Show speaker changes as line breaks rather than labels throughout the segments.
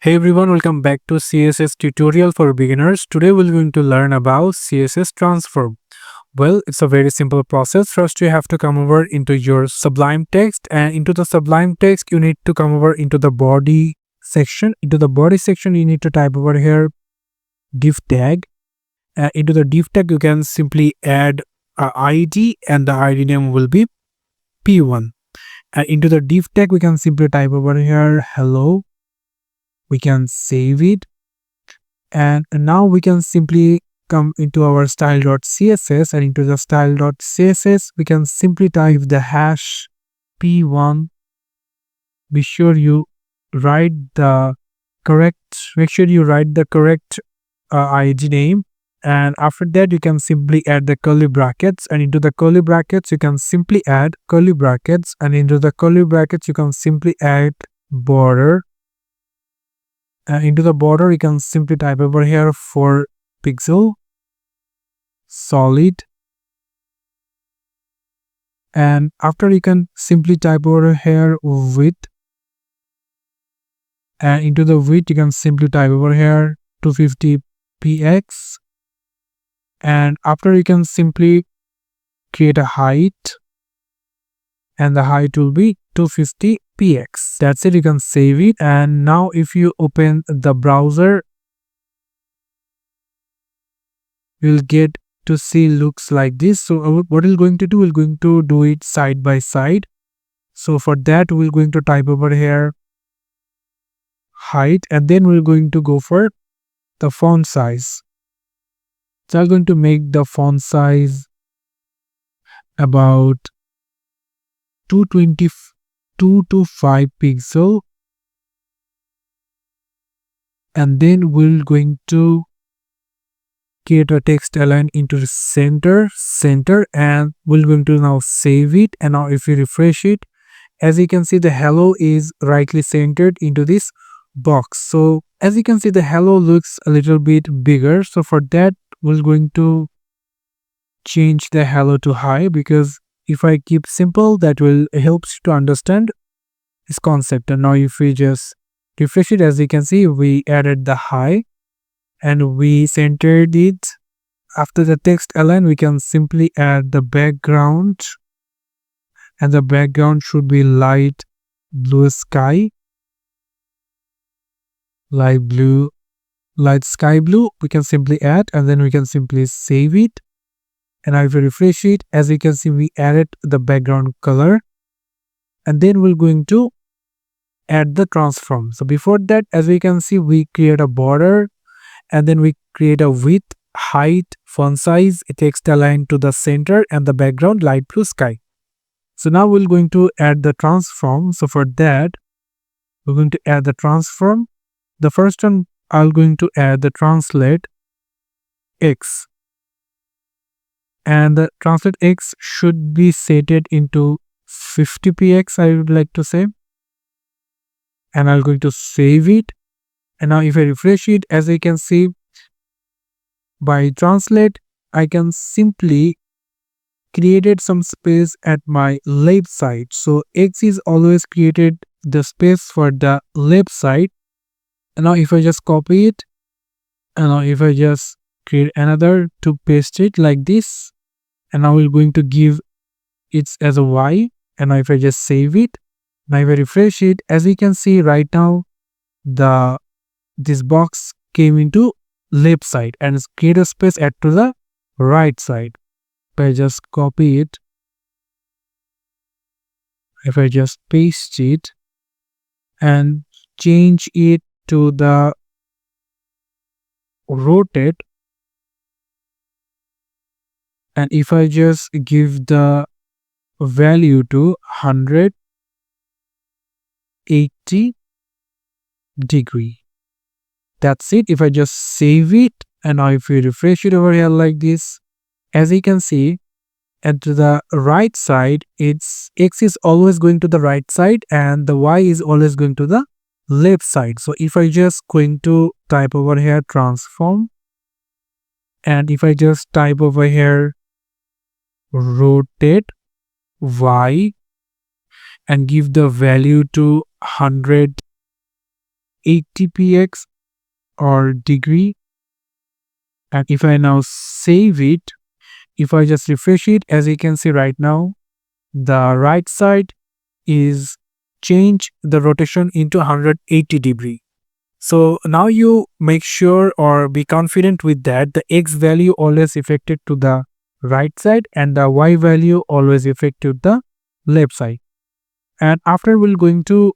Hey everyone, welcome back to CSS tutorial for beginners. Today we're going to learn about CSS Transform. Well, it's a very simple process. First, you have to come over into your Sublime text, and into the Sublime text, you need to come over into the body section. Into the body section, you need to type over here div tag. Into the div tag, you can simply add a ID, and the ID name will be P1. And into the div tag, we can simply type over here hello. We can save it, and now we can simply come into our style.css, and into the style.css we can simply type the hash p1. Be sure you write the correct id name, and after that you can simply add the curly brackets, and into the curly brackets you can simply add curly brackets, and into the curly brackets you can simply add border. Into the border you can simply type over here 4 pixel solid, and after you can simply type over here width, and into the width you can simply type over here 250 px, and after you can simply create a height, and the height will be 250 px. That's it, you can save it. And now if you open the browser, you'll get to see looks like this. So what we're going to do, we're going to do it side by side. So for that we're going to type over here height, and then we're going to go for the font size. So I'm going to make the font size about 222 to 5 pixel, and then we're going to create a text align into the center, and we're going to now save it. And now if you refresh it, as you can see, the hello is rightly centered into this box. So as you can see, the hello looks a little bit bigger. So for that we're going to change the hello to high, because if I keep simple, that will help you to understand this concept. And now if we just refresh it, as you can see, we added the high and we centered it. After the text align, we can simply add the background, and the background should be light blue sky, light sky blue. We can simply add, and then we can simply save it. And if we refresh it, as you can see, we added the background color, and then we're going to add the transform. So before that, as we can see, we create a border, and then we create a width, height, font size, a text align to the center, and the background light blue sky. So now we're going to add the transform. So for that, we're going to add the transform. The first one, I'm going to add the translate x, and the translate x should be set into 50 px, I would like to say, and I'm going to save it. And now if I refresh it, as you can see, by translate I can simply created some space at my left side. So x is always created the space for the left side. And now if I just copy it, and now if I just create another to paste it like this, and now we're going to give it as a y. And now if I just save it, now if I refresh it, as you can see right now, this box came into left side and create a space at to the right side. If I just copy it, if I just paste it and change it to the rotate, and if I just give the value to 180 degree, that's it. If I just save it, and now if we refresh it over here like this, as you can see, at the right side, its x is always going to the right side and the y is always going to the left side. So if I just going to type over here transform, and if I just type over here rotate y and give the value to 180 80 px or degree. And if I now save it, if I just refresh it, as you can see right now, the right side is change the rotation into 180 degree. So now you make sure or be confident with that the x value always affected to the right side and the y value always affected to the left side. And after we're going to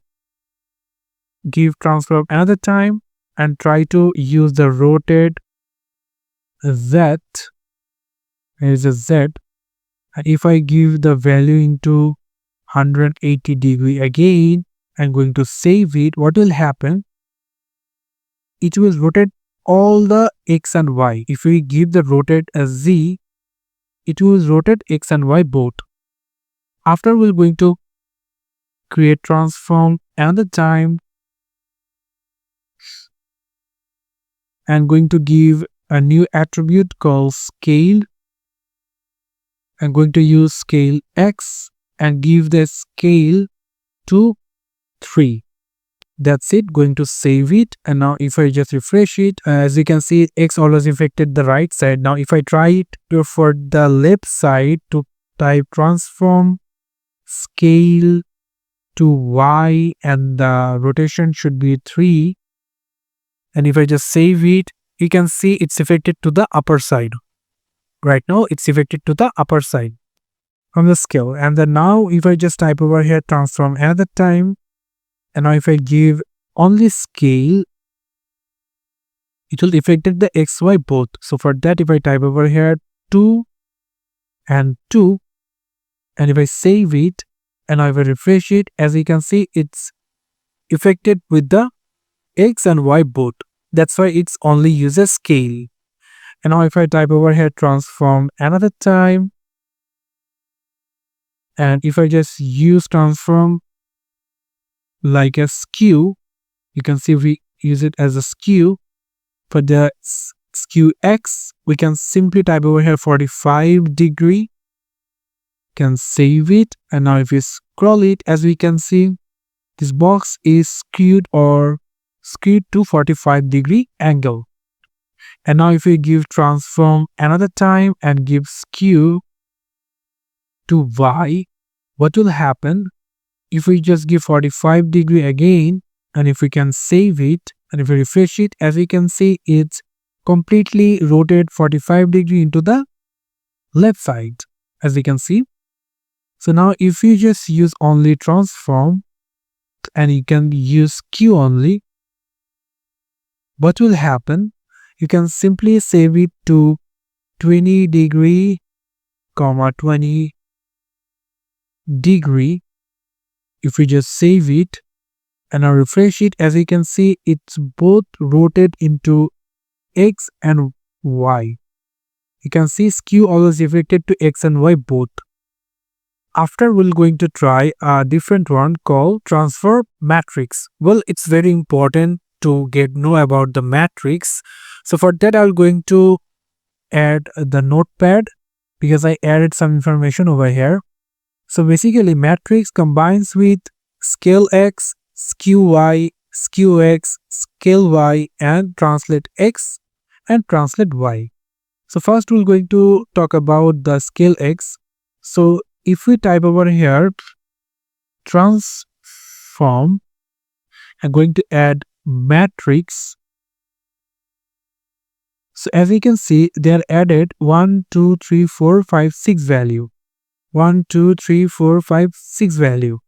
give transform another time and try to use the rotate z as a z. And if I give the value into 180 degree again, I'm going to save it. What will happen? It will rotate all the x and y. If we give the rotate as z, it will rotate x and y both. After we're going to create transform another time and going to give a new attribute called scale. I'm going to use scale x and give the scale to 3. That's it. Going to save it. And now if I just refresh it, as you can see, x always affected the right side. Now if I try it for the left side to type transform scale to y and the rotation should be 3. And if I just save it, you can see it's affected to the upper side. Right now it's affected to the upper side from the scale. And then now if I just type over here transform another time, and now if I give only scale, it will affect the xy both. So for that, if I type over here 2 and 2, and if I save it and I will refresh it, as you can see, it's affected with the x and y both. That's why it's only uses scale. And now if I type over here transform another time, and if I just use transform like a skew, you can see we use it as a skew. For the skew x, we can simply type over here 45 degree, can save it. And now if we scroll it, as we can see, this box is skewed to 45 degree angle. And now if we give transform another time and give skew to y, what will happen? If we just give 45 degree again, and if we can save it, and if we refresh it, as we can see, it's completely rotated 45 degree into the left side, as we can see. So now if you just use only transform and you can use skew only, what will happen? You can simply save it to 20 degree, 20 degree. If we just save it and now refresh it, as you can see, it's both rotated into x and y. You can see skew always affected to x and y both. After we're going to try a different one called transfer matrix. Well, it's very important to know about the matrix. So for that, I'm going to add the notepad because I added some information over here. So basically matrix combines with scale x, skew y, skew x, scale y, and translate x and translate y. So first we're going to talk about the scale x. So if we type over here transform, I'm going to add matrix. So as you can see, they are added 1, 2, 3, 4, 5, 6 value. 1, 2, 3, 4, 5, 6 value.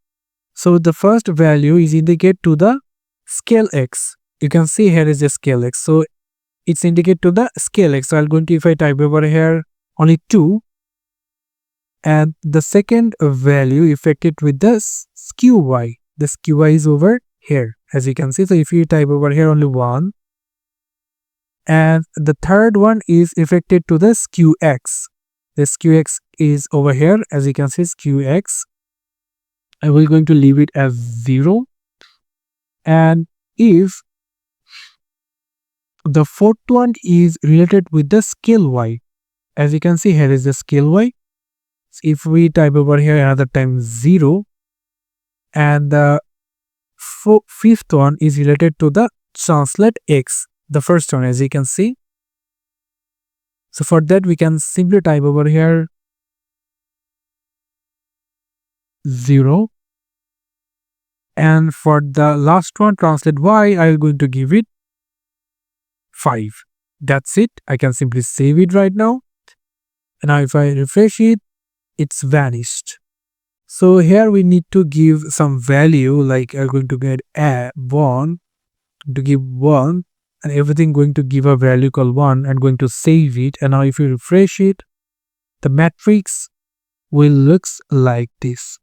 So the first value is indicate to the scale x. You can see here is the scale x. So it's indicate to the scale x. So I'm going to, if I type over here only 2, and the second value affected with the skew y. The skew y is over here, as you can see. So if you type over here only 1, and the third one is affected to the skew x. The skew x is over here, as you can see, skew x. I will going to leave it as 0. And if the fourth one is related with the scale y, as you can see, here is the scale y. So if we type over here another time 0, and the fifth one is related to the translate X, the first one, as you can see. So for that, we can simply type over here 0. And for the last one, translate Y, I am going to give it 5. That's it. I can simply save it right now. And now if I refresh it, it's vanished. So here we need to give some value, like I'm going to get a 1, to give 1, and everything going to give a value called 1 and going to save it. And now if you refresh it, the matrix will looks like this.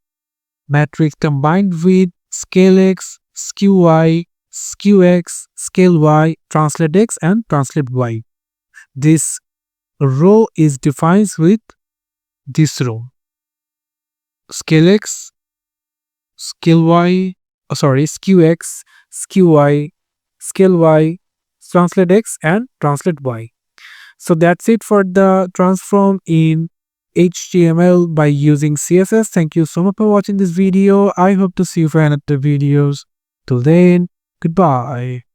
Matrix combined with scale X, skew Y, skew X, scale Y, translate X, and translate Y. This row is defined with this row. Scale X, scale Y, skew X, skew Y, scale Y, translate X, and translate Y. So that's it for the transform in HTML by using CSS. Thank you so much for watching this video. I hope to see you for another videos. Till then, goodbye.